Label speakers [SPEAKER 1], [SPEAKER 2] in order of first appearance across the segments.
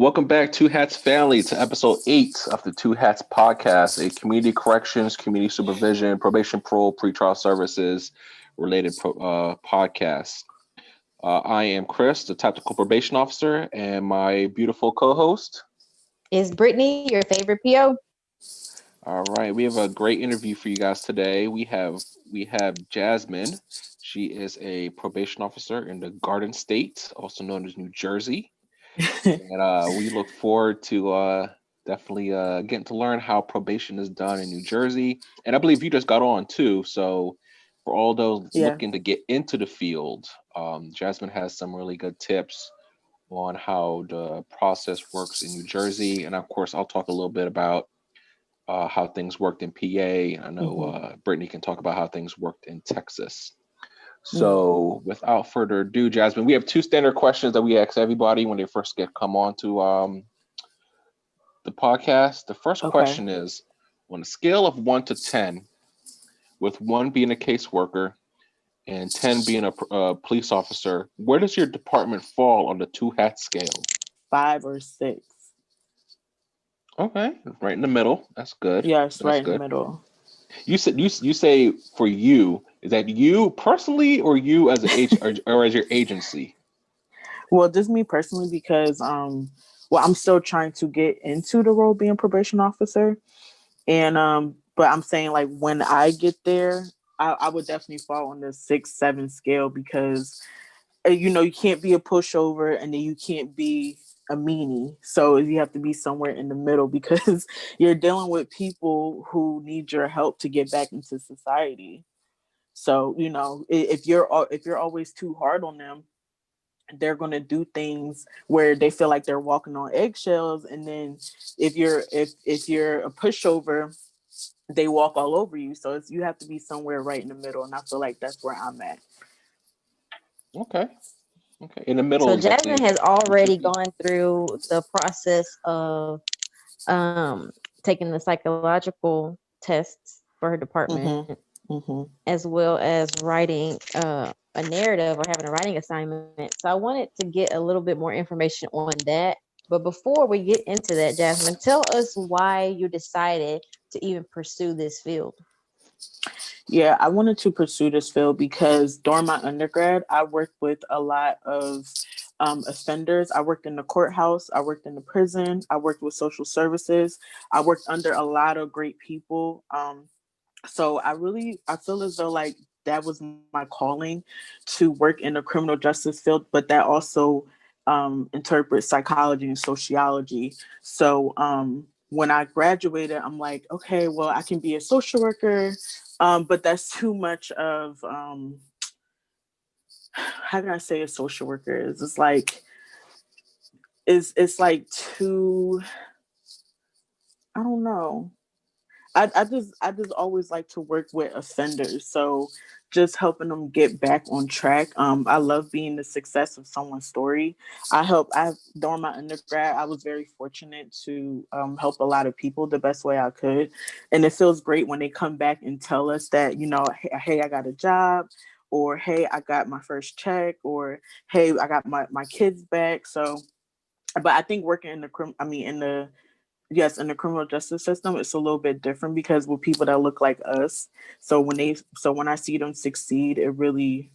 [SPEAKER 1] Welcome back, Two Hats Family, to episode 8 of the Two Hats podcast, a community corrections, community supervision, probation, parole, pretrial services related podcast. I am Chris, the tactical probation officer, and my beautiful co-host.
[SPEAKER 2] Is Brittany your favorite PO?
[SPEAKER 1] All right, we have a great interview for you guys today. We have Jasmine. She is a probation officer in the Garden State, also known as New Jersey. And we look forward to definitely getting to learn how probation is done in New Jersey. And I believe you just got on too. So for all those
[SPEAKER 3] Yeah.
[SPEAKER 1] looking to get into the field, Jasmine has some really good tips on how the process works in New Jersey. And of course, I'll talk a little bit about how things worked in PA. I know Brittany can talk about how things worked in Texas. So without further ado, Jasmine, we have 2 standard questions that we ask everybody when they first come on to the podcast. The first question is, on a scale of 1 to 10, with 1 being a caseworker and 10 being a police officer, where does your department fall on the 2-hat scale?
[SPEAKER 3] 5 or 6.
[SPEAKER 1] Okay, right in the middle. That's good.
[SPEAKER 3] Yes,
[SPEAKER 1] That's
[SPEAKER 3] right
[SPEAKER 1] good.
[SPEAKER 3] in the middle.
[SPEAKER 1] You said you say for you, is that you personally or you as an or as your agency?
[SPEAKER 3] Well, just me personally because I'm still trying to get into the role being probation officer, and but I'm saying like when I get there, I would definitely fall on the 6-7 scale because you can't be a pushover and then you can't be a meanie. So you have to be somewhere in the middle because you're dealing with people who need your help to get back into society. So, if you're always too hard on them, they're going to do things where they feel like they're walking on eggshells. And then if you're a pushover, they walk all over you. So you have to be somewhere right in the middle. And I feel like that's where I'm at.
[SPEAKER 1] Okay. In the middle.
[SPEAKER 2] So Jasmine has already gone through the process of taking the psychological tests for her department, as well as writing a narrative or having a writing assignment. So I wanted to get a little bit more information on that. But before we get into that, Jasmine, tell us why you decided to even pursue this field.
[SPEAKER 3] Yeah, I wanted to pursue this field because during my undergrad, I worked with a lot of offenders. I worked in the courthouse. I worked in the prison. I worked with social services. I worked under a lot of great people. So I feel as though like that was my calling to work in the criminal justice field, but that also interprets psychology and sociology. So when I graduated, I'm like, okay, well, I can be a social worker, but that's too much of how can I say a social worker is? It's like too. I don't know. I just always like to work with offenders. So just helping them get back on track. I love being the success of someone's story. During my undergrad, I was very fortunate to help a lot of people the best way I could. And it feels great when they come back and tell us that, hey, I got a job, or hey, I got my first check, or hey, I got my kids back. So, but I think working in the criminal justice system, it's a little bit different because with people that look like us. So when I see them succeed, it really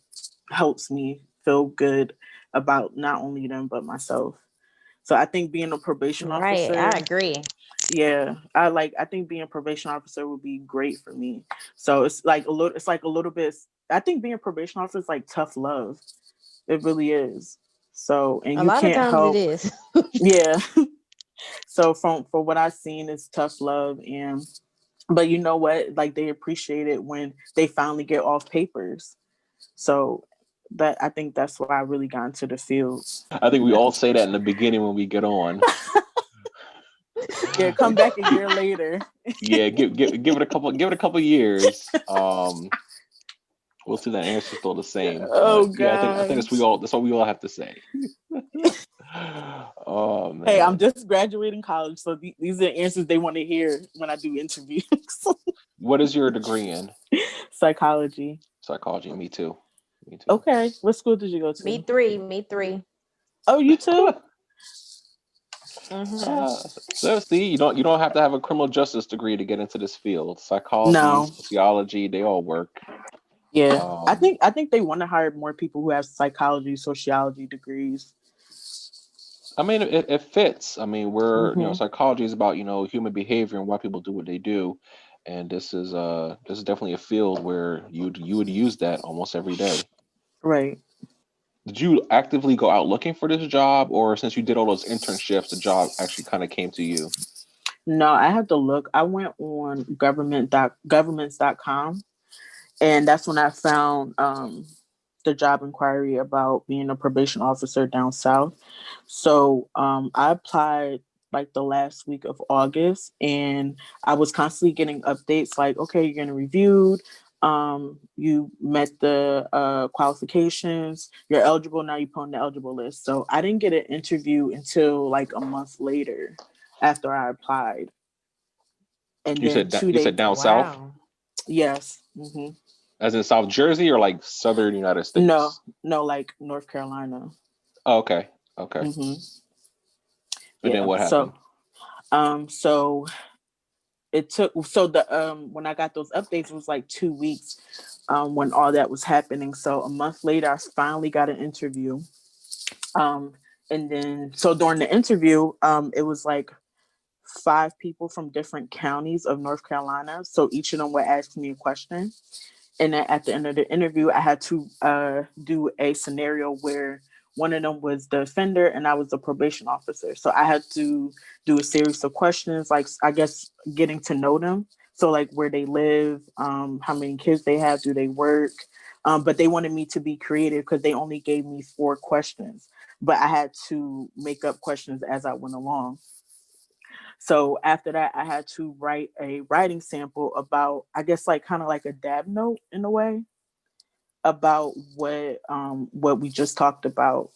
[SPEAKER 3] helps me feel good about not only them but myself. So I think being a probation officer.
[SPEAKER 2] Right, I agree.
[SPEAKER 3] Yeah, I think being a probation officer would be great for me. So it's like a little bit. I think being a probation officer is like tough love. It really is. So and
[SPEAKER 2] a
[SPEAKER 3] you
[SPEAKER 2] lot
[SPEAKER 3] can't
[SPEAKER 2] of times
[SPEAKER 3] help.
[SPEAKER 2] it is.
[SPEAKER 3] Yeah. So for what I've seen, it's tough love, but you know what? Like they appreciate it when they finally get off papers. So that I think that's why I really got into the field.
[SPEAKER 1] I think we all say that in the beginning when we get on.
[SPEAKER 3] Yeah, come back a year later.
[SPEAKER 1] Yeah, give it a couple years. We'll see that answer's still the same.
[SPEAKER 3] Oh
[SPEAKER 1] God. Yeah, I think that's what we all have to say. Oh man.
[SPEAKER 3] Hey, I'm just graduating college, so these are the answers they want to hear when I do interviews.
[SPEAKER 1] What is your degree in?
[SPEAKER 3] Psychology.
[SPEAKER 1] Me too.
[SPEAKER 3] Okay. What school did you go to?
[SPEAKER 2] Me three.
[SPEAKER 3] Oh, you too?
[SPEAKER 2] Mm-hmm.
[SPEAKER 1] So see, you don't have to have a criminal justice degree to get into this field. Psychology,
[SPEAKER 3] No.
[SPEAKER 1] sociology, they all work.
[SPEAKER 3] Yeah.
[SPEAKER 1] Um,
[SPEAKER 3] I think they want to hire more people who have psychology, sociology degrees.
[SPEAKER 1] I mean, it fits. I mean,
[SPEAKER 3] Hmm.
[SPEAKER 1] psychology is about human behavior and why people do what they do, and this is definitely a field where you would use that almost every day.
[SPEAKER 3] Right.
[SPEAKER 1] Did you actively go out looking for this job, or since you did all those internships, the job actually kind of came to you?
[SPEAKER 3] No, I had to look. I went on governments.com, and that's when I found the job inquiry about being a probation officer down south. So I applied like the last week of August, and I was constantly getting updates like, okay, you're getting reviewed. You met the qualifications. You're eligible now. You put on the eligible list. So I didn't get an interview until like a month later after I applied, and
[SPEAKER 1] You
[SPEAKER 3] then
[SPEAKER 1] said
[SPEAKER 3] two
[SPEAKER 1] you
[SPEAKER 3] days.
[SPEAKER 1] said down south,
[SPEAKER 2] Wow.
[SPEAKER 3] Yes. Hmm.
[SPEAKER 1] as in South Jersey, or like Southern United
[SPEAKER 3] No,
[SPEAKER 1] States?
[SPEAKER 3] no, like North Carolina.
[SPEAKER 1] Oh, okay, okay.
[SPEAKER 3] Hmm.
[SPEAKER 1] And then
[SPEAKER 3] Yeah.
[SPEAKER 1] what happened?
[SPEAKER 3] So it took so the when I got those updates it was like 2 weeks when all that was happening. So a month later I finally got an interview. Um and then so during the interview, it was like five people from different counties of North Carolina. So each of them would ask me a question. And then at the end of the interview, I had to do a scenario where one of them was the offender and I was the probation officer. So I had to do a series of questions, like I guess getting to know them. So like where they live, how many kids they have, do they work? But they wanted me to be creative because they only gave me 4 questions. But I had to make up questions as I went along. So after that, I had to write a writing sample about, I guess, like kind of like a dab note in a way about what we just talked about.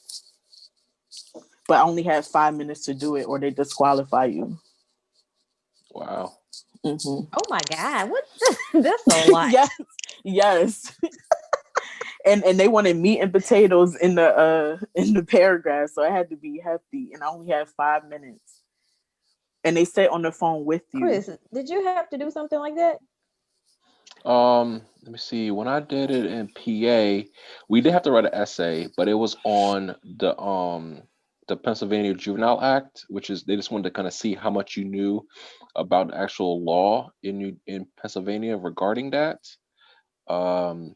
[SPEAKER 3] But I only had 5 minutes to do it, or they disqualify you.
[SPEAKER 1] Wow.
[SPEAKER 3] Hmm.
[SPEAKER 2] Oh my God. What? That's a lot.
[SPEAKER 3] Yes, yes. And they wanted meat and potatoes in the paragraph, so it had to be hefty, and I only had 5 minutes. And they sit on the phone with you.
[SPEAKER 2] Chris, did you have to do something like that?
[SPEAKER 1] Let me see. When I did it in PA, we did have to write an essay, but it was on the Pennsylvania Juvenile Act, which is they just wanted to kind of see how much you knew about the actual law in Pennsylvania regarding that. Um,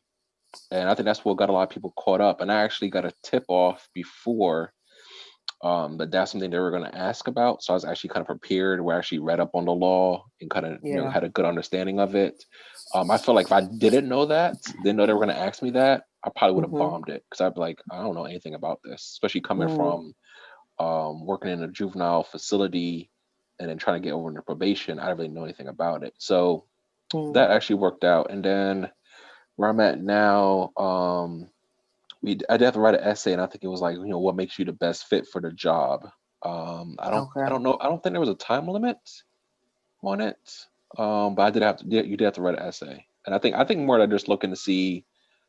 [SPEAKER 1] and I think that's what got a lot of people caught up. And I actually got a tip off before that that's something they were going to ask about. So I was actually kind of prepared, where I actually read up on the law and kind of
[SPEAKER 3] Yeah.
[SPEAKER 1] had a good understanding of it. I feel like if I didn't know that, didn't know they were going to ask me that, I probably would have
[SPEAKER 3] Mm-hmm.
[SPEAKER 1] bombed it, because I'd be like, I don't know anything about this, especially coming
[SPEAKER 3] Mm-hmm.
[SPEAKER 1] from working in a juvenile facility and then trying to get over into probation. I didn't really know anything about it, so that actually worked out. And then where I'm at now, I did have to write an essay, and I think it was like, what makes you the best fit for the job. I
[SPEAKER 3] Okay.
[SPEAKER 1] don't know. I don't think there was a time limit on it. But I did have to. You did have to write an essay, and I think more that just looking to see,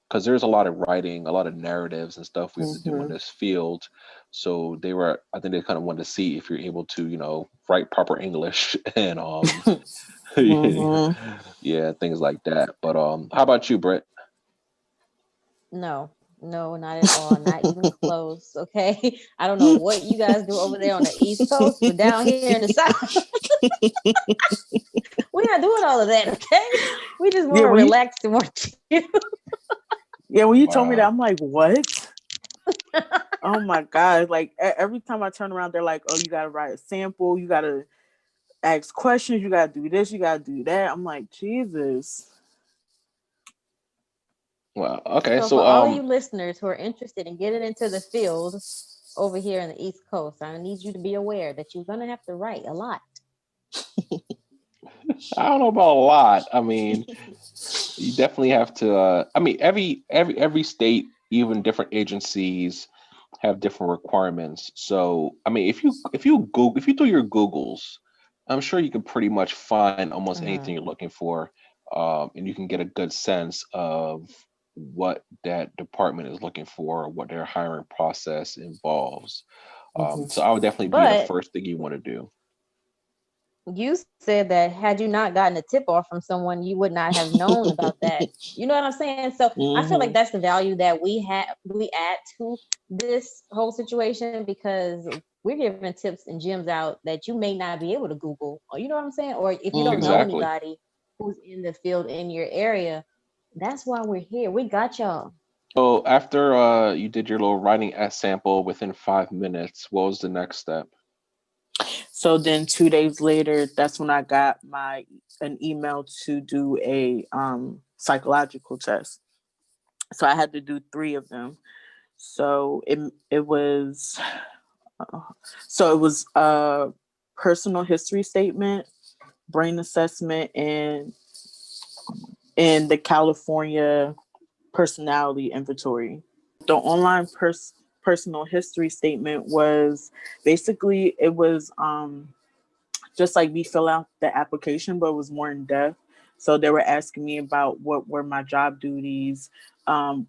[SPEAKER 1] because there's a lot of writing, a lot of narratives and stuff we have to do in
[SPEAKER 3] Mm-hmm.
[SPEAKER 1] this field. So I think they kind of wanted to see if you're able to, write proper English and
[SPEAKER 3] Mm-hmm.
[SPEAKER 1] yeah, things like that. But how about you, Britt?
[SPEAKER 2] No, no, not at all. Not even close. Okay. I don't know what you guys do over there on the East Coast, but down here in the South, we're not doing all of that. Okay. We just
[SPEAKER 3] Yeah,
[SPEAKER 2] more relaxed and more chill.
[SPEAKER 3] when you told me that,
[SPEAKER 1] Wow.
[SPEAKER 3] I'm like, what? Oh my god! Like every time I turn around, they're like, "Oh, you gotta write a sample. You gotta ask questions. You gotta do this. You gotta do that." I'm like, Jesus.
[SPEAKER 1] Wow. Okay.
[SPEAKER 2] So, for
[SPEAKER 1] So
[SPEAKER 2] all of you listeners who are interested in getting into the field over here in the East Coast, I need you to be aware that you're going to have to write a lot.
[SPEAKER 1] I don't know about a lot. I mean, you definitely have to. I mean, every state, even different agencies, have different requirements. So, I mean, if you do your Googles, I'm sure you can pretty much find almost anything
[SPEAKER 2] Mhm.
[SPEAKER 1] you're looking for, and you can get a good sense of what that department is looking for, what their hiring process involves. So I would definitely be the
[SPEAKER 2] But
[SPEAKER 1] first thing you want to do.
[SPEAKER 2] you said that had you not gotten a tip off from someone, you would not have known about that. You know what I'm saying? So I feel like that's the value that we add to this whole situation, because we're giving tips and gems out that you may not be able to Google, or you know what I'm saying? Or if you don't know
[SPEAKER 1] Exactly.
[SPEAKER 2] anybody who's in the field in your area, that's why we're here. We got y'all.
[SPEAKER 1] So after you did your little writing sample within 5 minutes, what was the next step?
[SPEAKER 3] So then 2 days later, that's when I got an email to do a psychological test. So I had to do 3 of them. So it was a personal history statement, brain assessment, and the California personality inventory. The online personal history statement was basically, it was just like we fill out the application, but it was more in depth. So they were asking me about what were my job duties, um,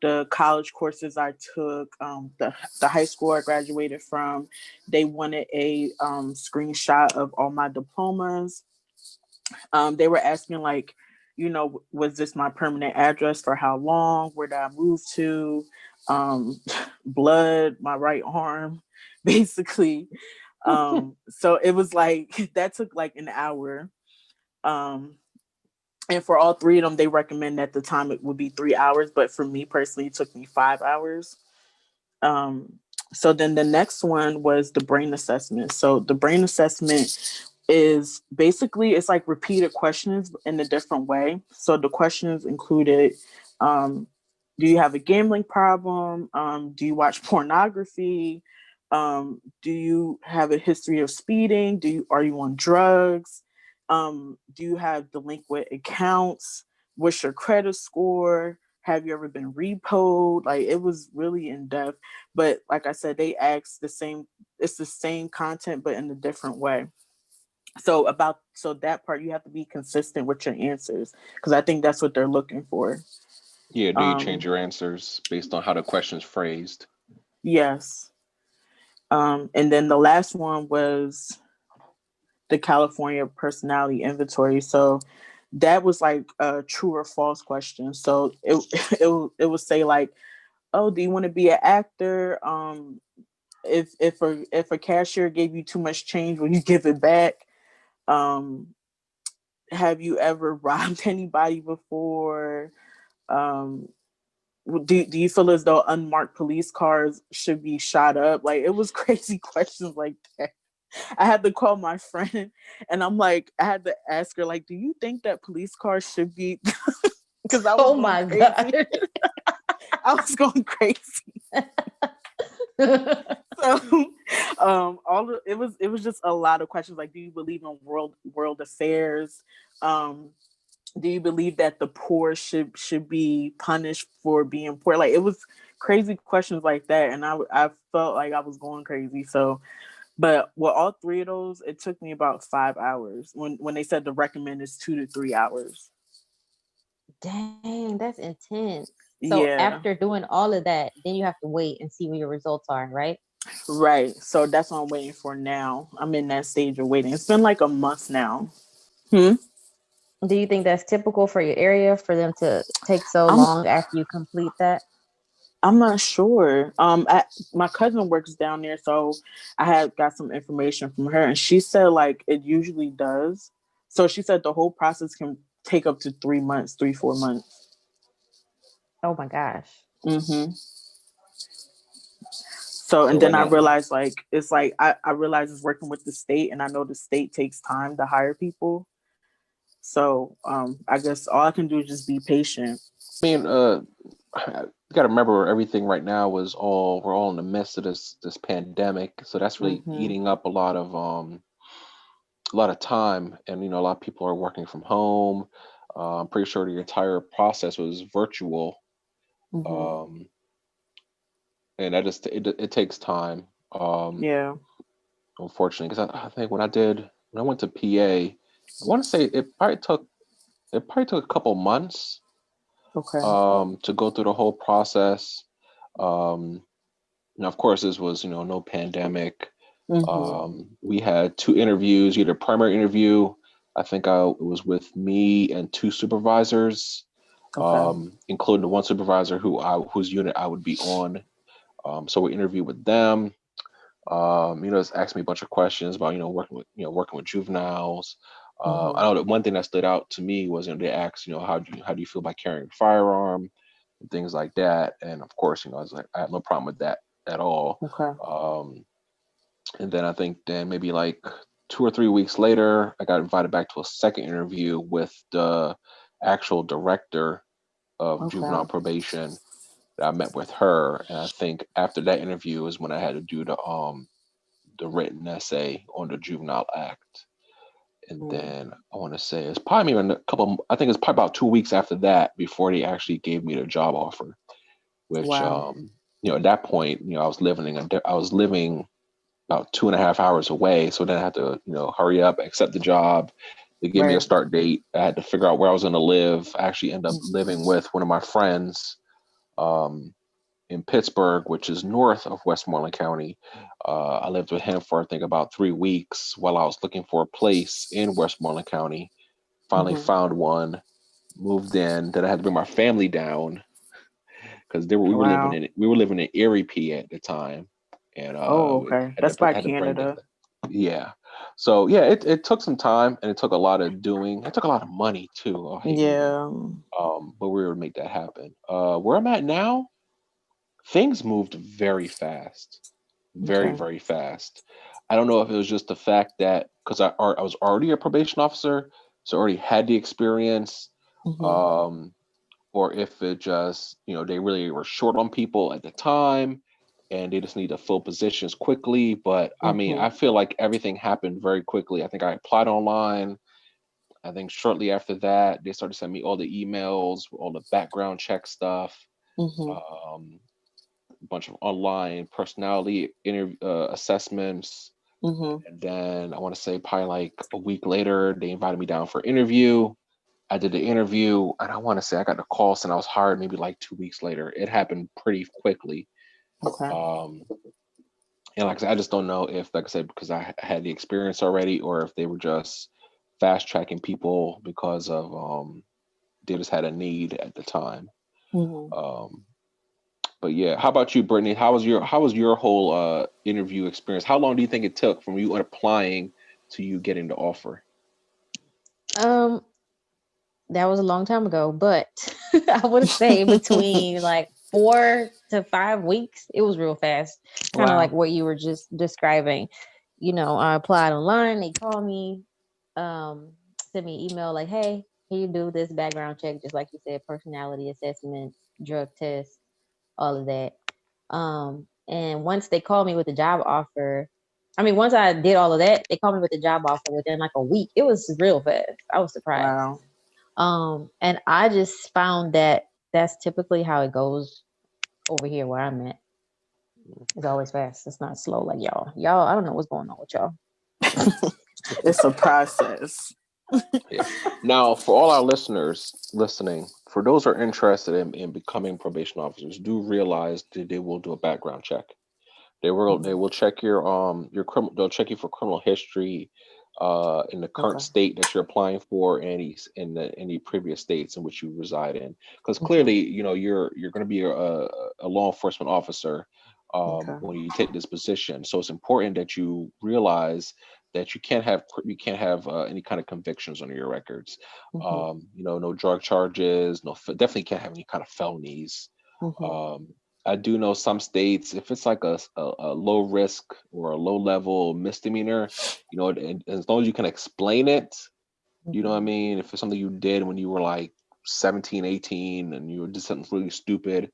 [SPEAKER 3] the college courses I took, the high school I graduated from. They wanted a screenshot of all my diplomas. They were asking, like, was this my permanent address, for how long, where did I move to, blood, my right arm, basically. So it was like that took like an hour. Um, and for all 3 of them, they recommend at the time it would be 3 hours, but for me personally, it took me 5 hours. Um, so then the next one was the brain assessment. So the brain assessment is basically, it's like repeated questions in a different way. So the questions included, um, do you have a gambling problem? Do you watch pornography? Do you have a history of speeding? Are you on drugs? Do you have delinquent accounts? What's your credit score? Have you ever been repoed? Like, it was really in depth. But like I said, they asked it's the same content, but in a different way. So that part, you have to be consistent with your answers, because I think that's what they're looking for.
[SPEAKER 1] Yeah, do you change
[SPEAKER 3] Um,
[SPEAKER 1] your answers based on how the question's phrased?
[SPEAKER 3] yes. And then the last one was the California personality inventory. So that was like a true or false question. So it would say like, oh, do you want to be an actor? If a cashier gave you too much change, will you give it back? Um, have you ever robbed anybody before? Um, do you feel as though unmarked police cars should be shot up? Like, it was crazy questions like that. I had to call my friend, and I had to ask her, like, do you think that police cars should be? Because I was
[SPEAKER 2] Oh
[SPEAKER 3] going
[SPEAKER 2] my
[SPEAKER 3] crazy.
[SPEAKER 2] God.
[SPEAKER 3] I was going crazy. So, it was just a lot of questions. Like, do you believe in world affairs? Do you believe that the poor should be punished for being poor? Like, it was crazy questions like that, and I felt like I was going crazy. So, but with all 3 of those, it took me about 5 hours. When they said the recommend is 2 to 3 hours.
[SPEAKER 2] Dang, that's intense. So
[SPEAKER 3] Yeah,
[SPEAKER 2] after doing all of that, then you have to wait and see what your results are, right?
[SPEAKER 3] right. So that's what I'm waiting for now. I'm in that stage of waiting. It's been like a month now. Hmm?
[SPEAKER 2] Do you think that's typical for your area for them to take so
[SPEAKER 3] I'm
[SPEAKER 2] long after you complete that?
[SPEAKER 3] I'm not sure. My cousin works down there, so I had got some information from her, and she said like it usually does. So she said the whole process can take up to 3 months, 4 months.
[SPEAKER 2] Oh my gosh.
[SPEAKER 3] Hmm. So,
[SPEAKER 1] So
[SPEAKER 3] and
[SPEAKER 1] right
[SPEAKER 3] then I
[SPEAKER 1] now,
[SPEAKER 3] realized like it's like I realized it's working with the state, and I know the state takes time to hire people. So I guess all I can do is just be patient.
[SPEAKER 1] I mean, you got to remember everything right now we're all in the midst of this pandemic, so that's really
[SPEAKER 3] Hmm.
[SPEAKER 1] eating up a lot of time, and a lot of people are working from home. I'm pretty sure the entire process was virtual,
[SPEAKER 3] Hmm.
[SPEAKER 1] um, and that just it takes time.
[SPEAKER 3] Yeah.
[SPEAKER 1] Unfortunately, because I think when I went to PA, I want to say it probably took a couple months
[SPEAKER 3] Okay.
[SPEAKER 1] to go through the whole process. Um, Now, of course, this was, no pandemic.
[SPEAKER 3] Mm-hmm.
[SPEAKER 1] We had two interviews, either primary interview. I think it was with me and two supervisors,
[SPEAKER 3] Okay.
[SPEAKER 1] including the one supervisor whose unit I would be on. So we interviewed with them. Just asked me a bunch of questions about, working with juveniles.
[SPEAKER 3] Mm-hmm.
[SPEAKER 1] I know that one thing that stood out to me was, they asked, how do you feel about carrying a firearm and things like that. And of course, I was like, I have no problem with that at all.
[SPEAKER 3] Okay.
[SPEAKER 1] Um, and then I think then maybe like 2 or 3 weeks later, I got invited back to a second interview with the actual director of
[SPEAKER 3] Okay.
[SPEAKER 1] juvenile probation. I met with her, and I think after that interview is when I had to do the written essay on the Juvenile Act. And
[SPEAKER 3] Mm.
[SPEAKER 1] then I want to say it's probably even a couple. I think it's probably about 2 weeks after that before they actually gave me the job offer. Which
[SPEAKER 3] Wow.
[SPEAKER 1] at that point, I was living about 2.5 hours away. So then I had to hurry up, accept the job. They gave me a
[SPEAKER 3] Right.
[SPEAKER 1] start date. I had to figure out where I was going to live. I actually ended up living with one of my friends. Um, in Pittsburgh, which is north of Westmoreland County. I lived with him for I think about 3 weeks while I was looking for a place in Westmoreland County. Finally
[SPEAKER 3] Mm-hmm.
[SPEAKER 1] found one, moved in. Then I had to bring my family down because
[SPEAKER 3] Wow.
[SPEAKER 1] we were living in Erie, PA at the time, and
[SPEAKER 3] Oh, okay. That's by
[SPEAKER 1] had to bring them.
[SPEAKER 3] Canada.
[SPEAKER 1] Yeah. So yeah, it took some time and it took a lot of doing. It took a lot of money too. I hate money.
[SPEAKER 3] Yeah.
[SPEAKER 1] But we were able to make that happen. Where I'm at now, things moved very fast, very,
[SPEAKER 3] Okay.
[SPEAKER 1] very fast. I don't know if it was just the fact that because I was already a probation officer, so I already had the experience,
[SPEAKER 3] Mm-hmm.
[SPEAKER 1] um, or if it just, they really were short on people at the time and they just need to fill positions quickly. But I mean,
[SPEAKER 3] Mm-hmm.
[SPEAKER 1] I feel like everything happened very quickly. I think I applied online. I think shortly after that, they started sending me all the emails, all the background check stuff.
[SPEAKER 3] Mm-hmm.
[SPEAKER 1] Um, bunch of online personality assessments.
[SPEAKER 3] Mm-hmm.
[SPEAKER 1] And then I want to say probably like a week later, they invited me down for interview. I did the interview, and I want to say I got the call, and I was hired maybe like 2 weeks later. It happened pretty quickly.
[SPEAKER 3] Okay.
[SPEAKER 1] Um, and like I said, I just don't know if, like I said, because I had the experience already, or if they were just fast tracking people because of they just had a need at the time.
[SPEAKER 3] Mm-hmm.
[SPEAKER 1] Um, But yeah, how about you, Brittany? How was your whole interview experience? How long do you think it took from you applying to you getting the offer?
[SPEAKER 2] Um, that was a long time ago, but I would say between like 4 to 5 weeks, it was real fast. Kind of like
[SPEAKER 3] Wow.
[SPEAKER 2] what you were just describing. I applied online, they called me, um, sent me an email like, hey, can you do this background check? Just like you said, personality assessments, drug tests, all of that. And once they called me with the job offer, I mean, once I did all of that, they called me with the job offer within like a week. It was real fast. I was surprised.
[SPEAKER 3] Wow.
[SPEAKER 2] And I just found that that's typically how it goes over here where I'm at. It's always fast. It's not slow like y'all. Y'all, I don't know what's going on with y'all.
[SPEAKER 3] It's a process.
[SPEAKER 1] Yeah. Now, for all our listeners listening, for those who are interested in becoming probation officers, do realize that they will do a background check. They will check your criminal. They'll check you for criminal history, in the current
[SPEAKER 3] Okay.
[SPEAKER 1] state that you're applying for, and any previous states in which you reside in. Because
[SPEAKER 3] Mm-hmm.
[SPEAKER 1] clearly, you're going to be a law enforcement officer
[SPEAKER 3] Okay.
[SPEAKER 1] when you take this position. So it's important that you realize that you can't have any kind of convictions on your records.
[SPEAKER 3] Mm-hmm.
[SPEAKER 1] No drug charges. Definitely can't have any kind of felonies.
[SPEAKER 3] Mm-hmm.
[SPEAKER 1] Um, I do know some states, if it's like a low risk or a low level misdemeanor, and as long as you can explain it, you know what I
[SPEAKER 3] Mm-hmm.
[SPEAKER 1] mean? If it's something you did when you were like 17, 18, and you did something really stupid,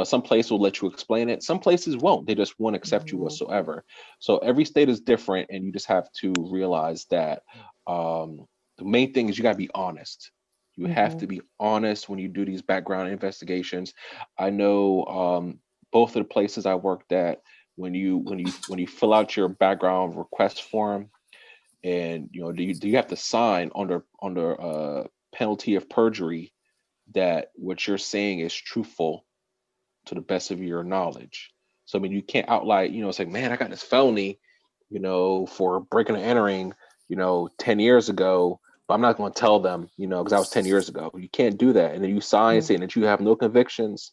[SPEAKER 1] some place will let you explain it. Some places won't. They just won't accept you
[SPEAKER 3] Mm-hmm.
[SPEAKER 1] whatsoever. So every state is different, and you just have to realize that the main thing is you got to be honest. You have
[SPEAKER 3] Mm-hmm.
[SPEAKER 1] to be honest when you do these background investigations. I know both of the places I worked at, when you fill out your background request form, and do you have to sign under penalty of perjury that what you're saying is truthful to the best of your knowledge. So I mean, you can't outline, say, man, I got this felony, for breaking and entering, 10 years ago, but I'm not going to tell them, because that was 10 years ago. You can't do that. And then you sign saying that you have no convictions.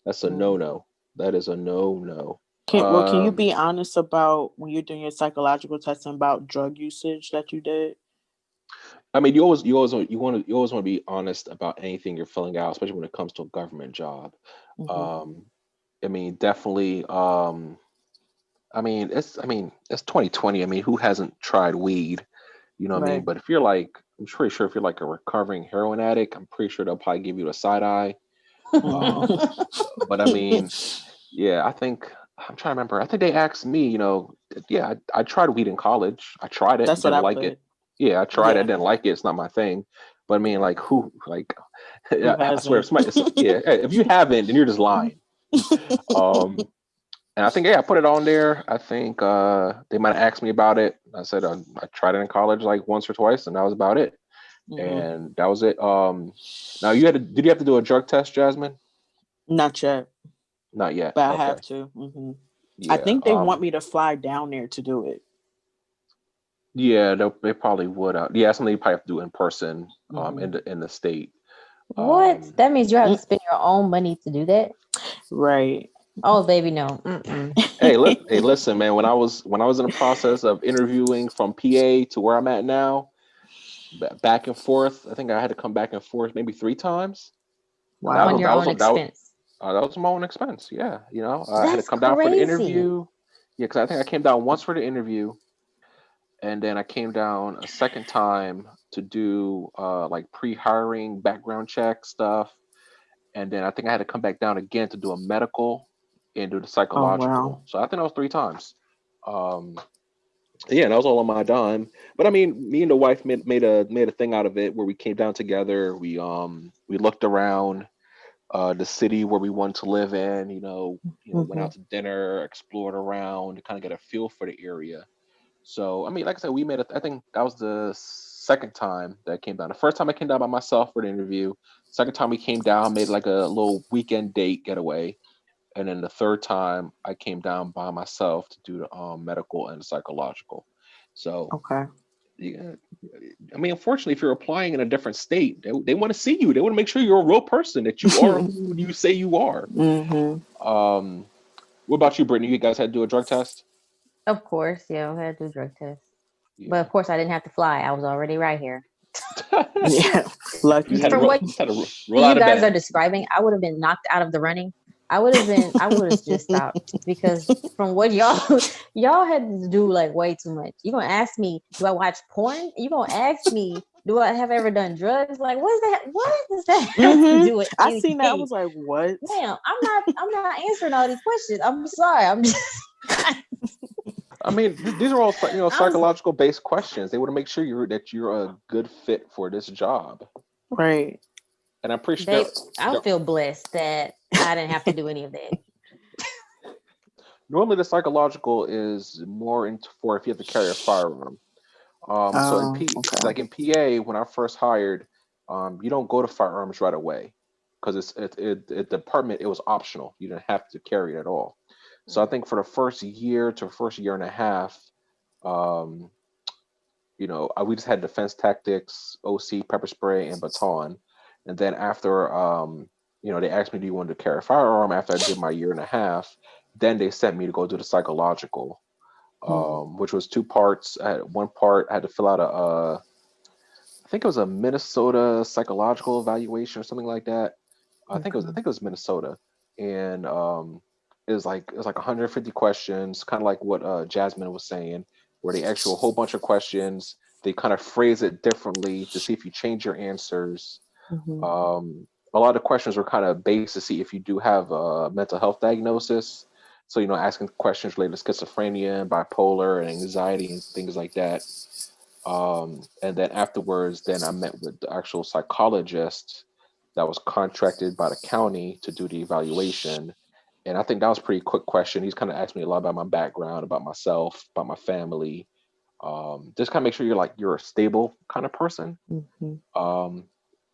[SPEAKER 1] That's a no-no. That is a no-no.
[SPEAKER 3] Can you be honest about when you're doing your psychological testing about drug usage that you did?
[SPEAKER 1] I mean, you always want to be honest about anything you're filling out, especially when it comes to a government job. I mean, definitely. It's 2020. I mean, who hasn't tried weed? You know what I mean?
[SPEAKER 3] Right.
[SPEAKER 1] But if you're like, I'm pretty sure if you're like a recovering heroin addict, I'm pretty sure they'll probably give you a side eye. But I mean, yeah, I think I'm trying to remember. I think they asked me, yeah, I tried weed in college. I tried it,
[SPEAKER 3] That's what
[SPEAKER 1] didn't
[SPEAKER 3] I
[SPEAKER 1] like
[SPEAKER 3] put.
[SPEAKER 1] it. Yeah, I tried it,
[SPEAKER 3] Yeah.
[SPEAKER 1] didn't like it. It's not my thing. But I mean, like,
[SPEAKER 3] Who
[SPEAKER 1] I swear, if
[SPEAKER 3] hasn't?
[SPEAKER 1] yeah, if you haven't, then you're just lying. Um, and I think, yeah, I put it on there. I think they might have asked me about it. I said I tried it in college like once or twice, and that was about it. And that was it. Now did you have to do a drug test, Jasmine?
[SPEAKER 3] Not yet,
[SPEAKER 1] Not yet.
[SPEAKER 3] but I
[SPEAKER 1] Okay.
[SPEAKER 3] have to. I
[SPEAKER 1] Yeah.
[SPEAKER 3] think they want me to fly down there to do it.
[SPEAKER 1] Yeah, they probably would. Yeah, something you probably have to do in person, in the state.
[SPEAKER 2] What? That means you have to spend your own money to do that?
[SPEAKER 3] Right.
[SPEAKER 2] Oh, baby, no.
[SPEAKER 1] Hey, listen, man. When I was in the process of interviewing from PA to where I'm at now, back and forth. I think I had to come back and forth maybe 3 times. And
[SPEAKER 3] Wow.
[SPEAKER 2] On your own expense.
[SPEAKER 1] That was my own expense. Yeah, I had to
[SPEAKER 2] That's
[SPEAKER 1] come down for the
[SPEAKER 2] crazy.
[SPEAKER 1] interview. Yeah, because I think I came down once for the interview, and then I came down a second time to do like pre-hiring background check stuff, and then I think I had to come back down again to do a medical and do the
[SPEAKER 3] Oh wow.
[SPEAKER 1] psychological. So I think that was 3 times. Um, yeah, and that was all on my dime. But I mean, me and the wife made a thing out of it where we came down together. We looked around the city where we wanted to live in. Went out to dinner, explored around, kind of get a feel for the area. So I mean, like I said, we made it. I think that was the second time that I came down. The first time I came down by myself for the interview. Second time we came down, made like a little weekend date getaway, and then the third time I came down by myself to do the medical and psychological. So
[SPEAKER 3] Okay.
[SPEAKER 1] yeah, I mean, unfortunately, if you're applying in a different state, they want to see you. They want to make sure you're a real person, that you are who you say you are. What about you, Brittany? You guys had to do a drug test?
[SPEAKER 2] Of course, yeah, I had to do a drug test. But
[SPEAKER 1] Yeah.
[SPEAKER 2] of course, I didn't have to fly. I was already right here.
[SPEAKER 3] Yeah.
[SPEAKER 1] You
[SPEAKER 3] Lucky.
[SPEAKER 1] just had to
[SPEAKER 2] From what
[SPEAKER 1] roll
[SPEAKER 2] you
[SPEAKER 1] out of
[SPEAKER 2] guys are
[SPEAKER 1] bed.
[SPEAKER 2] describing, I would have been knocked out of the running. I would have just stopped because from what y'all had to do like way too much. You gonna ask me, do I watch porn? You gonna ask me, do I have ever done drugs? Like, what is that? What does that have to do with
[SPEAKER 3] I
[SPEAKER 2] anything?
[SPEAKER 3] seen that. I was like, what?
[SPEAKER 2] Damn, I'm not answering all these questions. I'm sorry. I'm just
[SPEAKER 1] I mean, these are all
[SPEAKER 2] I'm
[SPEAKER 1] psychological based questions. They want to make sure you're a good fit for this job.
[SPEAKER 3] Right.
[SPEAKER 1] And I'm pretty sure
[SPEAKER 2] I feel blessed that I didn't have to do any of that.
[SPEAKER 1] normally the psychological is more into for if you have to carry a firearm. So
[SPEAKER 3] Okay.
[SPEAKER 1] like in PA, when I first hired, you don't go to firearms right away because the department, it was optional. You didn't have to carry it at all. So I think for the first year to first year and a half, um, we just had defense tactics, OC, pepper spray, and baton. And then after, they asked me, do you want to carry a firearm? After I did my year and a half, then they sent me to go do the psychological, which was 2 parts. One part I had to fill out I think it was a Minnesota psychological evaluation or something like that. I think it was Minnesota, and it was like 150 questions, kind of like what Jasmine was saying, where they ask you a whole bunch of questions. They kind of phrase it differently to see if you change your answers. A lot of the questions were kind of based to see if you do have a mental health diagnosis. So, asking questions related to schizophrenia and bipolar and anxiety and things like that. And then afterwards, then I met with the actual psychologist that was contracted by the county to do the evaluation. And I think that was a pretty quick question. He's kind of asked me a lot about my background, about myself, about my family. Just kind of make sure you're a stable kind of person. Um,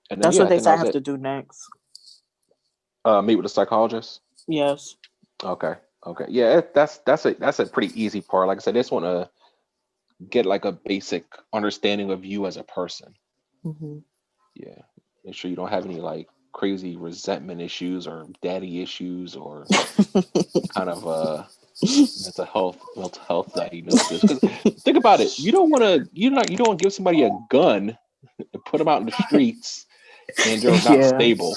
[SPEAKER 1] and then
[SPEAKER 3] That's
[SPEAKER 1] yeah,
[SPEAKER 3] what
[SPEAKER 1] I
[SPEAKER 3] they
[SPEAKER 1] think that
[SPEAKER 3] say I
[SPEAKER 1] was
[SPEAKER 3] have
[SPEAKER 1] it.
[SPEAKER 3] to do next.
[SPEAKER 1] Meet with a psychologist.
[SPEAKER 3] Yes.
[SPEAKER 1] Okay. Okay. Yeah, that's a pretty easy part. Like I said, I just want to get like a basic understanding of you as a person.
[SPEAKER 3] Mm-hmm.
[SPEAKER 1] Yeah. Make sure you don't have any like crazy resentment issues or daddy issues or any kind of mental health diagnosis. Because think about it, you don't want to give somebody a gun and put them out in the streets and they're not
[SPEAKER 3] Yeah.
[SPEAKER 1] stable.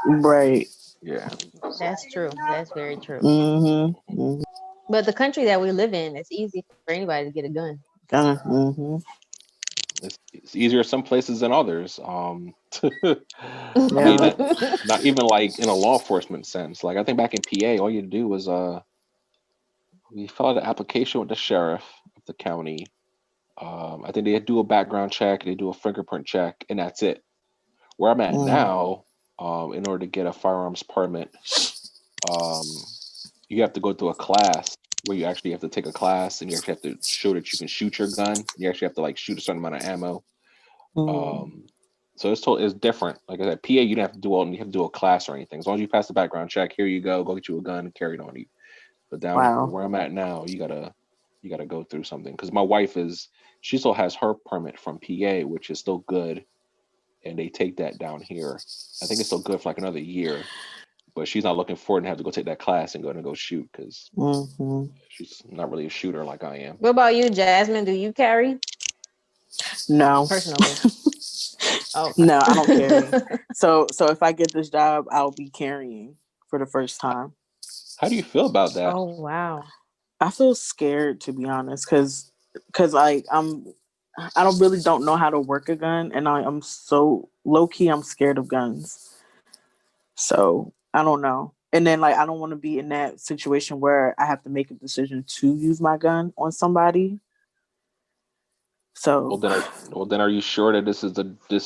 [SPEAKER 3] Right.
[SPEAKER 1] Yeah. So
[SPEAKER 2] That's true. That's very true.
[SPEAKER 3] Mm-hmm. Mm-hmm.
[SPEAKER 2] But the country that we live in, it's easy for anybody to get a gun.
[SPEAKER 3] Mm-hmm.
[SPEAKER 1] it's easier some places than others. I mean,
[SPEAKER 3] Yeah.
[SPEAKER 1] not even like in a law enforcement sense. Like I think back in PA, all you had to do was we fill out an application with the sheriff of the county. I think they do a background check, they do a fingerprint check, and that's it. Where I'm at
[SPEAKER 3] Mm.
[SPEAKER 1] now, in order to get a firearms permit, um, you have to go through a class where you actually have to take a class and you actually have to show that you can shoot your gun. You actually have to like shoot a certain amount of ammo.
[SPEAKER 3] Mm.
[SPEAKER 1] Um, so it's different. Like I said, PA you don't have to do all you have to do a class or anything. As long as you pass the background check, here you go get you a gun and carry it on you. But down
[SPEAKER 3] Wow.
[SPEAKER 1] where I'm at now, you gotta go through something. Because my wife she still has her permit from PA, which is still good, and they take that down here. I think it's still good for like another year, but she's not looking forward to have to go take that class and go shoot because
[SPEAKER 3] Mm-hmm.
[SPEAKER 1] she's not really a shooter like I am.
[SPEAKER 2] What about you, Jasmine? Do you carry
[SPEAKER 3] No.
[SPEAKER 2] personally? Okay.
[SPEAKER 3] No, I don't carry. So if I get this job, I'll be carrying for the first time.
[SPEAKER 1] How do you feel about that?
[SPEAKER 2] Oh wow.
[SPEAKER 3] I feel scared, to be honest, because like I don't know how to work a gun, and I'm so low key. I'm scared of guns, so I don't know. And then like I don't want to be in that situation where I have to make a decision to use my gun on somebody.
[SPEAKER 1] Well
[SPEAKER 3] So
[SPEAKER 1] then, are you sure that this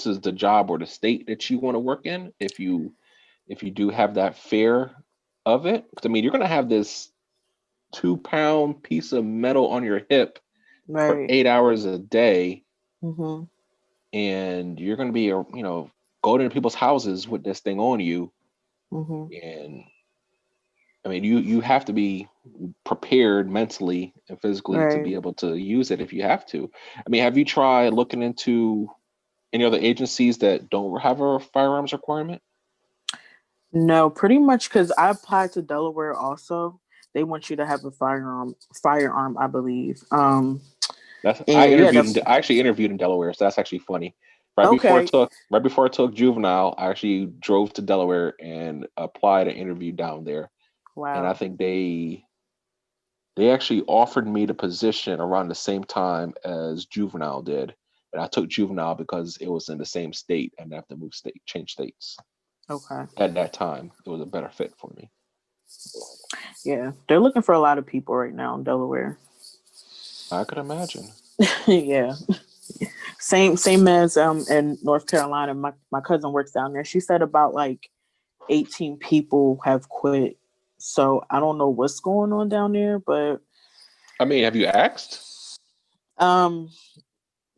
[SPEAKER 1] is the job or the state that you want to work in? If you do have that fear of it, 'cause, I mean, you're gonna have this 2 pound piece of metal on your hip for
[SPEAKER 3] right.
[SPEAKER 1] 8 hours a day,
[SPEAKER 3] Mm-hmm.
[SPEAKER 1] and you're gonna be going into people's houses with this thing on you,
[SPEAKER 3] Mm-hmm.
[SPEAKER 1] and I mean, you have to be prepared mentally and physically to
[SPEAKER 3] Right.
[SPEAKER 1] be able to use it if you have to. I mean, have you tried looking into any other agencies that don't have a firearms requirement?
[SPEAKER 3] No, pretty much because I applied to Delaware also. They want you to have a firearm, I believe.
[SPEAKER 1] That's I
[SPEAKER 3] And yeah,
[SPEAKER 1] interviewed. I actually interviewed in Delaware, so that's actually funny.
[SPEAKER 3] okay.
[SPEAKER 1] Right before I took juvenile, I actually drove to Delaware and applied an interview down there. And I
[SPEAKER 3] Wow.
[SPEAKER 1] think they actually offered me the position around the same time as juvenile did. And I took juvenile because it was in the same state and I have to change states.
[SPEAKER 3] Okay.
[SPEAKER 1] At that time, it was a better fit for me.
[SPEAKER 3] Yeah, they're looking for a lot of people right now in Delaware.
[SPEAKER 1] I could imagine.
[SPEAKER 3] Yeah, same as in North Carolina. My cousin works down there. She said about like 18 people have quit. So I don't know what's going on down there, but
[SPEAKER 1] I mean, have you asked?
[SPEAKER 3] um,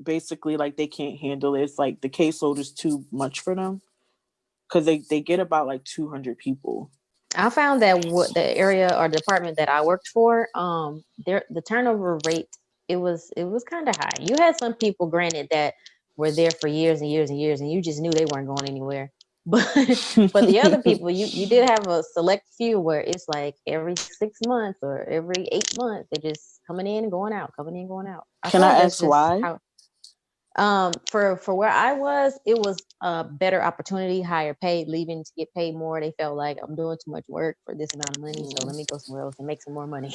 [SPEAKER 3] basically like they can't handle it. It's like the caseload is too much for them because they get about like 200 people.
[SPEAKER 2] I found that what the area or department that I worked for, there the turnover rate it was kind of high. You had some people, granted, that were there for years and years and years, and you just knew they weren't going anywhere. But but the other people, you did have a select few where it's like every 6 months or every 8 months they're just coming in and going out, coming in, going out. I
[SPEAKER 3] Can
[SPEAKER 2] feel
[SPEAKER 3] I
[SPEAKER 2] like that's
[SPEAKER 3] ask
[SPEAKER 2] just
[SPEAKER 3] why?
[SPEAKER 2] how for where I was, it was a better opportunity, higher paid, leaving to get paid more. They felt like I'm doing too much work for this amount of money, so let me go somewhere else and make some more money,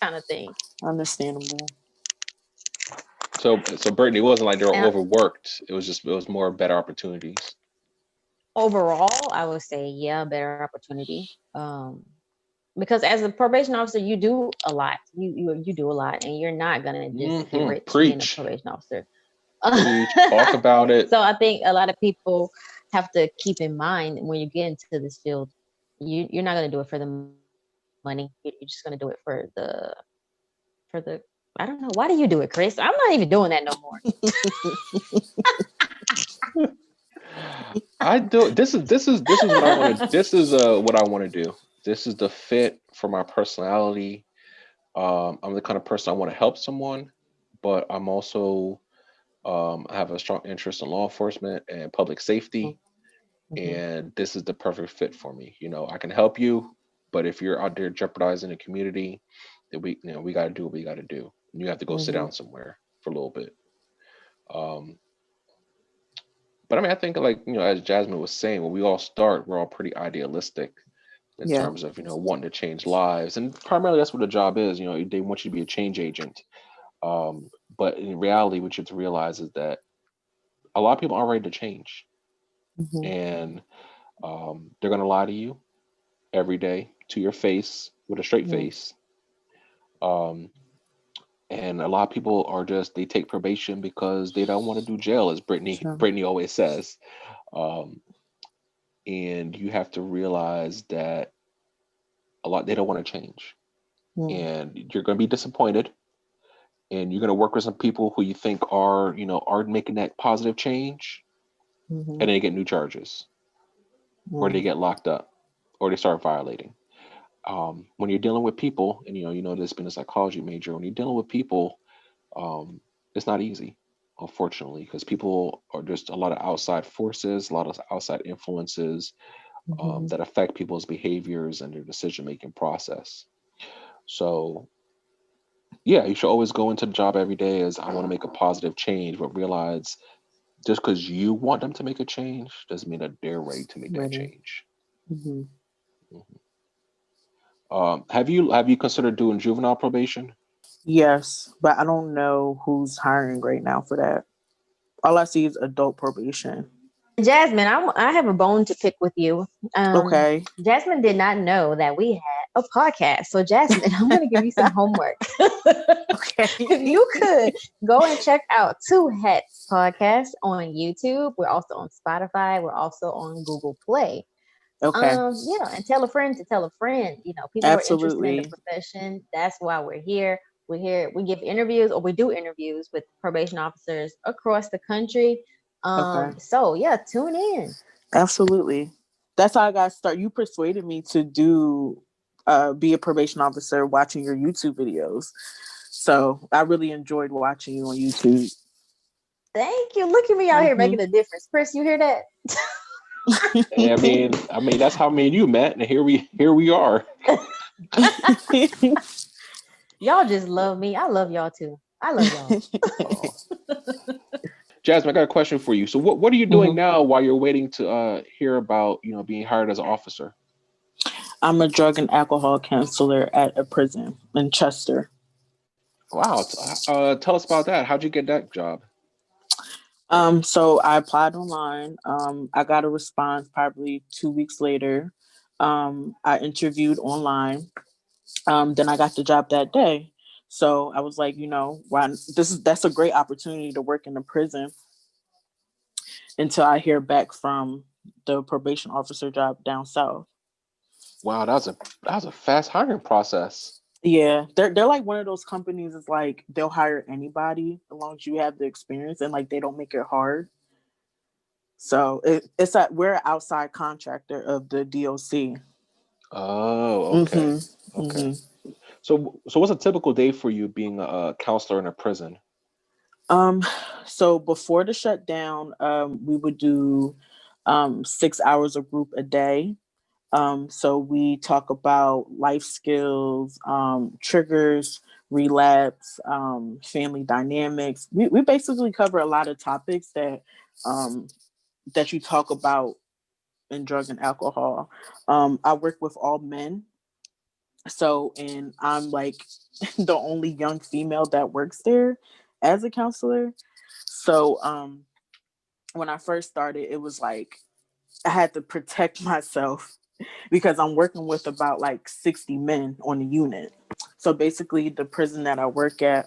[SPEAKER 2] kind of thing.
[SPEAKER 3] Understandable.
[SPEAKER 1] So Brittany, it wasn't like they were
[SPEAKER 2] And
[SPEAKER 1] overworked. It was more better opportunities.
[SPEAKER 2] overall, I would say, yeah, better opportunity. Because as a probation officer, you do a lot. You do a lot, and you're not gonna just get rich being a
[SPEAKER 1] Preach,
[SPEAKER 2] probation officer.
[SPEAKER 1] preach, talk about it.
[SPEAKER 2] So I think a lot of people have to keep in mind when you get into this field, you're not going to do it for the money. You're just going to do it for the. I don't know. Why do you do it, Chris? I'm not even doing that no more.
[SPEAKER 1] I do. This is what I want to. This is what I want to do. This is the fit for my personality, I'm the kind of person I want to help someone, but I'm also I have a strong interest in law enforcement and public safety,
[SPEAKER 2] Mhm.
[SPEAKER 1] and this is the perfect fit for me. I can help you, but if you're out there jeopardizing the community, then we got to do what we got to do. And you have to go sit
[SPEAKER 3] Mhm.
[SPEAKER 1] down somewhere for a little bit. Um, but I mean, I think like as Jasmine was saying, when we all start, we're all pretty idealistic in
[SPEAKER 3] Yeah.
[SPEAKER 1] terms of wanting to change lives, and primarily that's what the job is. They want you to be a change agent. But in reality, what you have to realize is that a lot of people aren't ready to change,
[SPEAKER 3] Mhm.
[SPEAKER 1] and they're going to lie to you every day to your face with a straight
[SPEAKER 3] Yeah.
[SPEAKER 1] face. Um, and a lot of people are just they take probation because they don't want to do jail, as
[SPEAKER 3] Sure.
[SPEAKER 1] Brittany always says. Um, and you have to realize that a lot they don't want to change,
[SPEAKER 3] Mm.
[SPEAKER 1] and you're going to be disappointed, and you're going to work with some people who you think are making that positive change, and
[SPEAKER 3] Mhm.
[SPEAKER 1] then they get new charges, or they
[SPEAKER 3] Mm.
[SPEAKER 1] get locked up, or they start violating. When you're dealing with people, and this being a psychology major, when you're dealing with people, um, it's not easy, unfortunately, because people are just a lot of outside forces, a lot of outside influences
[SPEAKER 3] Mhm.
[SPEAKER 1] that affect people's behaviors and their decision making process. So, yeah, you should always go into the job every day as I want to make a positive change, but realize just because you want them to make a change doesn't mean that they're ready to make that
[SPEAKER 3] Ready.
[SPEAKER 1] change.
[SPEAKER 3] Mhm.
[SPEAKER 1] Mhm. Have you considered doing juvenile probation?
[SPEAKER 3] Yes, but I don't know who's hiring right now for that. All I see is adult probation.
[SPEAKER 2] Jasmine, I have a bone to pick with you.
[SPEAKER 3] Okay.
[SPEAKER 2] Jasmine did not know that we had a podcast. So, Jasmine, I'm going to give you some homework.
[SPEAKER 3] Okay.
[SPEAKER 2] If you could go and check out Two Hats podcast on YouTube. We're also on Spotify. We're also on Google Play.
[SPEAKER 3] Okay.
[SPEAKER 2] Yeah, and tell a friend to tell a friend. People who are interested in the
[SPEAKER 3] Absolutely.
[SPEAKER 2] profession. That's why we're here. We're here. We give interviews, or we do interviews with probation officers across the country.
[SPEAKER 3] Okay.
[SPEAKER 2] So yeah, tune in.
[SPEAKER 3] Absolutely. That's how I got started. You persuaded me to do be a probation officer watching your YouTube videos. So I really enjoyed watching you on YouTube.
[SPEAKER 2] Thank you. Look at me out here
[SPEAKER 3] Hmm.
[SPEAKER 2] making a difference. Chris, you hear that?
[SPEAKER 1] And I mean that's how me and you met, and here we are.
[SPEAKER 2] Y'all just love me. I love y'all too. I love y'all.
[SPEAKER 1] Oh. Jasmine, I got a question for you. So what are you doing
[SPEAKER 3] Hmm.
[SPEAKER 1] now while you're waiting to hear about being hired as an officer?
[SPEAKER 3] I'm a drug and alcohol counselor at a prison in Chester.
[SPEAKER 1] Wow, tell us about that. How'd you get that job?
[SPEAKER 3] So I applied online. I got a response probably 2 weeks later. I interviewed online. Then I got the job that day. So I was like, why that's a great opportunity to work in the prison until I hear back from the probation officer job down south.
[SPEAKER 1] Wow, that was a fast hiring process.
[SPEAKER 3] Yeah, they're like one of those companies. It's like they'll hire anybody as long as you have the experience, and like they don't make it hard. So it's that we're an outside contractor of the DOC.
[SPEAKER 1] Oh, okay,
[SPEAKER 3] Mm-hmm.
[SPEAKER 1] okay.
[SPEAKER 3] Mm-hmm.
[SPEAKER 1] So what's a typical day for you being a counselor in a prison?
[SPEAKER 3] Um, so before the shutdown, we would do 6 hours of group a day. So we talk about life skills, triggers, relapse, family dynamics. We basically cover a lot of topics um, that you talk about in drug and alcohol. I work with all men. So, and I'm like the only young female that works there as a counselor. So, when I first started, it was like I had to protect myself because I'm working with about like 60 men on the unit. So basically, the prison that I work at,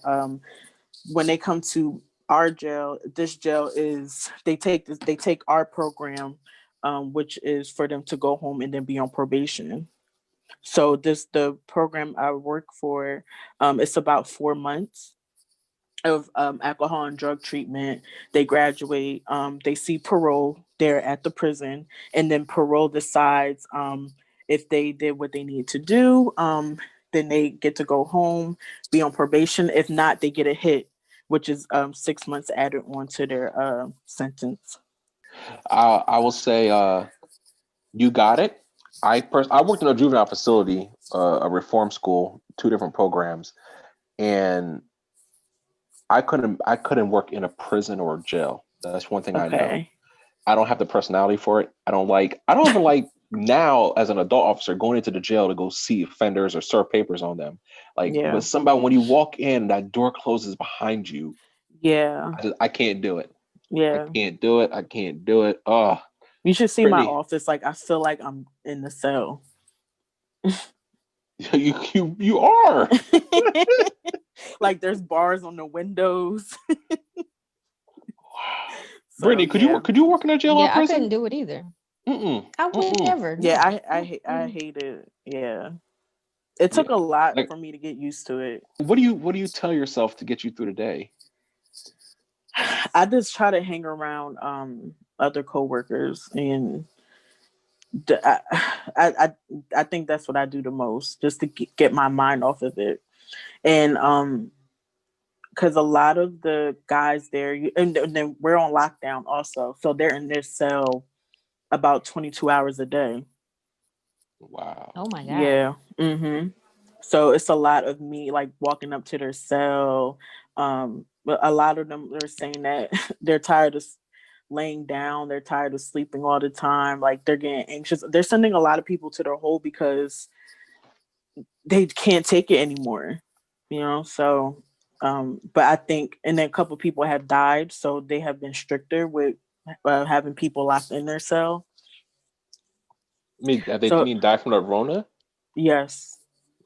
[SPEAKER 3] when they come to our jail, this jail is they take our program, which is for them to go home and then be on probation. So the program I work for, it's about 4 months of alcohol and drug treatment. They graduate, they see parole there at the prison, and then parole decides If they did what they need to do, then they get to go home, be on probation. If not, they get a hit, which is 6 months added on to their sentence.
[SPEAKER 1] I will say, you got it. I worked in a juvenile facility, a reform school, two different programs, and I couldn't work in a prison or a jail. That's one thing I know.
[SPEAKER 3] Okay.
[SPEAKER 1] I don't have the personality for it. I don't even like now as an adult officer going into the jail to go see offenders or serve papers on them. Like,
[SPEAKER 3] Yeah.
[SPEAKER 1] but somebody, when you walk in, that door closes behind you.
[SPEAKER 3] Yeah.
[SPEAKER 1] I can't do it. I
[SPEAKER 3] Yeah.
[SPEAKER 1] can't do it. I can't do it. Oh,
[SPEAKER 3] You should see my
[SPEAKER 1] Brittany,
[SPEAKER 3] office. Like I feel like I'm in the cell.
[SPEAKER 1] you are.
[SPEAKER 3] Like there's bars on the windows. So
[SPEAKER 1] Brittany,
[SPEAKER 3] yeah.
[SPEAKER 1] could you work in a jail or
[SPEAKER 2] Yeah, I
[SPEAKER 1] prison?
[SPEAKER 2] couldn't do it either.
[SPEAKER 1] Mm-mm.
[SPEAKER 2] I would
[SPEAKER 1] Mm-mm.
[SPEAKER 2] never.
[SPEAKER 3] Yeah,
[SPEAKER 2] No.
[SPEAKER 3] I hate it. Yeah. It took
[SPEAKER 1] Yeah.
[SPEAKER 3] a lot
[SPEAKER 1] Like,
[SPEAKER 3] for me to get used to it.
[SPEAKER 1] what do you tell yourself to get you through the day?
[SPEAKER 3] I just try to hang around other coworkers and I, I I think that's what I do the most, just to get my mind off of it. And because a lot of the guys there, and then we're on lockdown also, so they're in their cell about 22 hours a day.
[SPEAKER 1] Wow.
[SPEAKER 2] Oh my God.
[SPEAKER 3] Yeah. So it's a lot of me like walking up to their cell. But a lot of them are saying that they're tired of laying down, they're tired of sleeping all the time, like they're getting anxious. They're sending a lot of people to their hole because they can't take it anymore. So but I think, and then a couple of people have died, so they have been stricter with having people locked in their cell.
[SPEAKER 1] They
[SPEAKER 3] So
[SPEAKER 1] mean die from the Rona?
[SPEAKER 3] yes.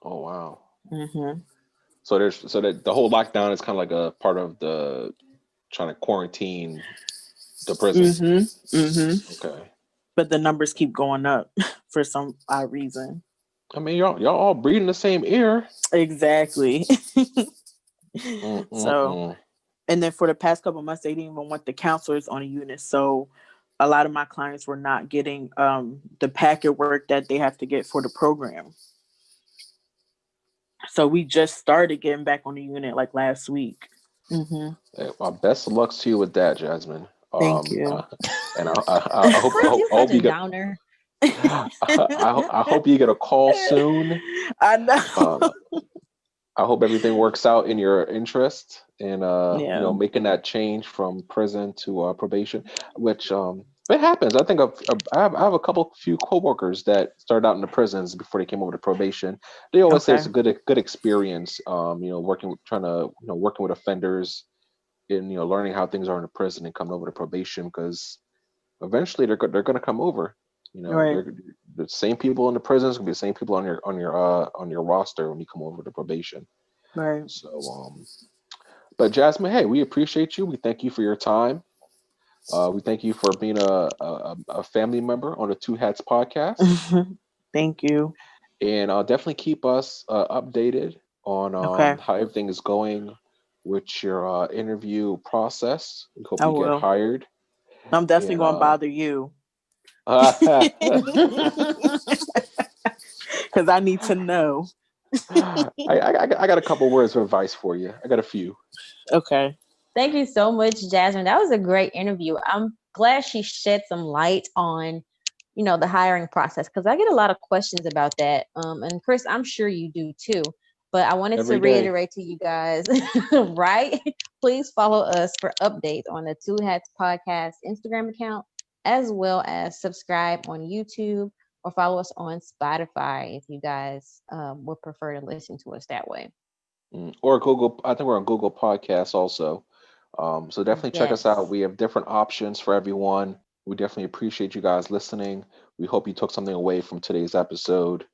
[SPEAKER 1] Oh wow.
[SPEAKER 3] Hmm.
[SPEAKER 1] So that the whole lockdown is kind of like a part of the trying to quarantine the prison.
[SPEAKER 3] Hmm. Hmm.
[SPEAKER 1] Okay.
[SPEAKER 3] But the numbers keep going up for some odd reason.
[SPEAKER 1] I mean, y'all all breathing the same air.
[SPEAKER 3] Exactly. So,
[SPEAKER 1] Mm-mm-mm.
[SPEAKER 3] and then for the past couple of months, they didn't even want the counselors on a unit. So, a lot of my clients were not getting the packet work that they have to get for the program. So we just started getting back on the unit like last week. Hmm.
[SPEAKER 1] Well, best of luck to you with that, Jasmine.
[SPEAKER 3] Thank you.
[SPEAKER 1] And I hope
[SPEAKER 2] Chris, you're
[SPEAKER 1] I
[SPEAKER 2] such
[SPEAKER 1] hope
[SPEAKER 2] a
[SPEAKER 1] you get
[SPEAKER 2] downer.
[SPEAKER 1] I hope you get a call soon.
[SPEAKER 3] I know.
[SPEAKER 1] Uh, I hope everything works out in your interest and
[SPEAKER 3] Yeah.
[SPEAKER 1] making that change from prison to probation, which it happens. I think I have a few coworkers that started out in the prisons before they came over to probation. They always say
[SPEAKER 3] Okay.
[SPEAKER 1] it's a good experience. Working with offenders and learning how things are in the prison and coming over to probation because eventually they're going to come over.
[SPEAKER 3] Right.
[SPEAKER 1] They're the same people in the prisons gonna be the same people on your roster when you come over to probation.
[SPEAKER 3] Right.
[SPEAKER 1] So, but Jasmine, hey, we appreciate you. We thank you for your time. We thank you for being a family member on the Two Hats podcast,
[SPEAKER 3] Thank you.
[SPEAKER 1] and definitely keep us updated on
[SPEAKER 3] Okay.
[SPEAKER 1] how everything is going with your interview process. We hope
[SPEAKER 3] I
[SPEAKER 1] you get
[SPEAKER 3] will.
[SPEAKER 1] hired.
[SPEAKER 3] I'm definitely
[SPEAKER 1] And
[SPEAKER 3] going to bother you
[SPEAKER 1] I,
[SPEAKER 3] because I need to know.
[SPEAKER 1] I got a couple words of advice for you. I got a few.
[SPEAKER 3] Okay.
[SPEAKER 2] Thank you so much, Jasmine. That was a great interview. I'm glad she shed some light on, the hiring process because I get a lot of questions about that. And Chris, I'm sure you do too. But I wanted to
[SPEAKER 1] Every day.
[SPEAKER 2] reiterate to you guys, right? Please follow us for updates on the Two Hats Podcast Instagram account, as well as subscribe on YouTube or follow us on Spotify if you guys would prefer to listen to us that way.
[SPEAKER 1] Or Google. I think we're on Google Podcasts also. So definitely check us out.
[SPEAKER 2] Yes.
[SPEAKER 1] We have different options for everyone. We definitely appreciate you guys listening. We hope you took something away from today's episode.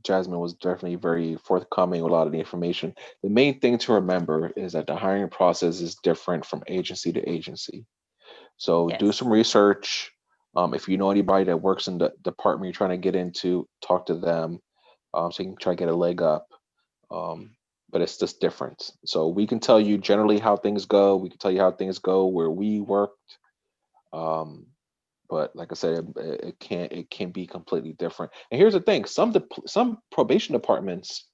[SPEAKER 1] Jasmine was definitely very forthcoming with a lot of the information. The main thing to remember is that the hiring process is different from agency to agency. So do
[SPEAKER 2] Yes.
[SPEAKER 1] some research. If you know anybody that works in the department you're trying to get into, talk to them so you can try to get a leg up. Um, but it's just different. So we can tell you generally how things go. We can tell you how things go where we worked. Um, But like I said, it can be completely different. And here's the thing: some probation departments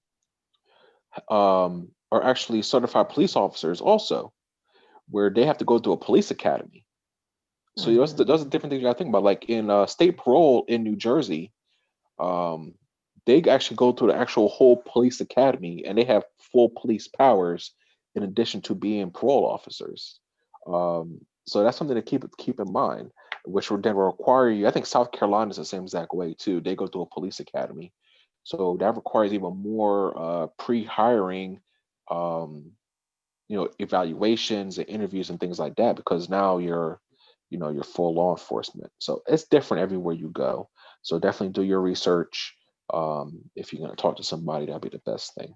[SPEAKER 1] are actually certified police officers also, where they have to go through a police academy. So those are different things you got to think about. Like in state parole in New Jersey, um, they actually go through the actual whole police academy, and they have full police powers in addition to being parole officers. So that's something to keep in mind, which would then require you. I think South Carolina is the same exact way too. They go through a police academy, so that requires even more pre-hiring, um, evaluations and interviews and things like that, because now you're full law enforcement. So it's different everywhere you go. So definitely do your research. If you're going to talk to somebody, that'd be the best thing.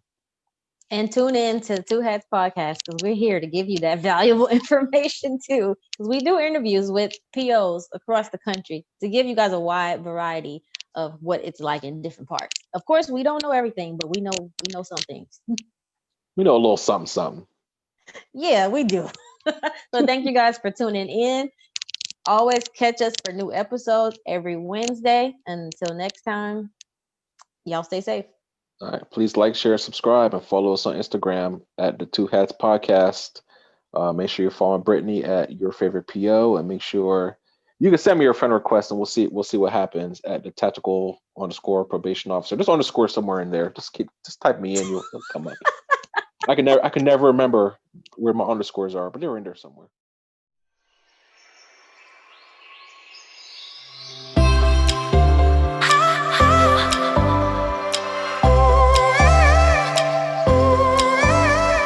[SPEAKER 2] And tune in to Two Heads Podcast, because we're here to give you that valuable information too. Because we do interviews with POs across the country to give you guys a wide variety of what it's like in different parts. Of course, we don't know everything, but we know some things.
[SPEAKER 1] We know a little something, something.
[SPEAKER 2] Yeah, we do. So thank you guys for tuning in. Always catch us for new episodes every Wednesday. Until next time, y'all stay safe.
[SPEAKER 1] All right. Please like, share, subscribe, and follow us on Instagram at the Two Hats Podcast. Make sure you're following Brittany at Your Favorite PO, and make sure you can send me your friend request, and we'll see what happens at the tactical _ probation officer. Just underscore somewhere in there. Just type me in, you'll come up. I can never remember where my underscores are, but they're in there somewhere.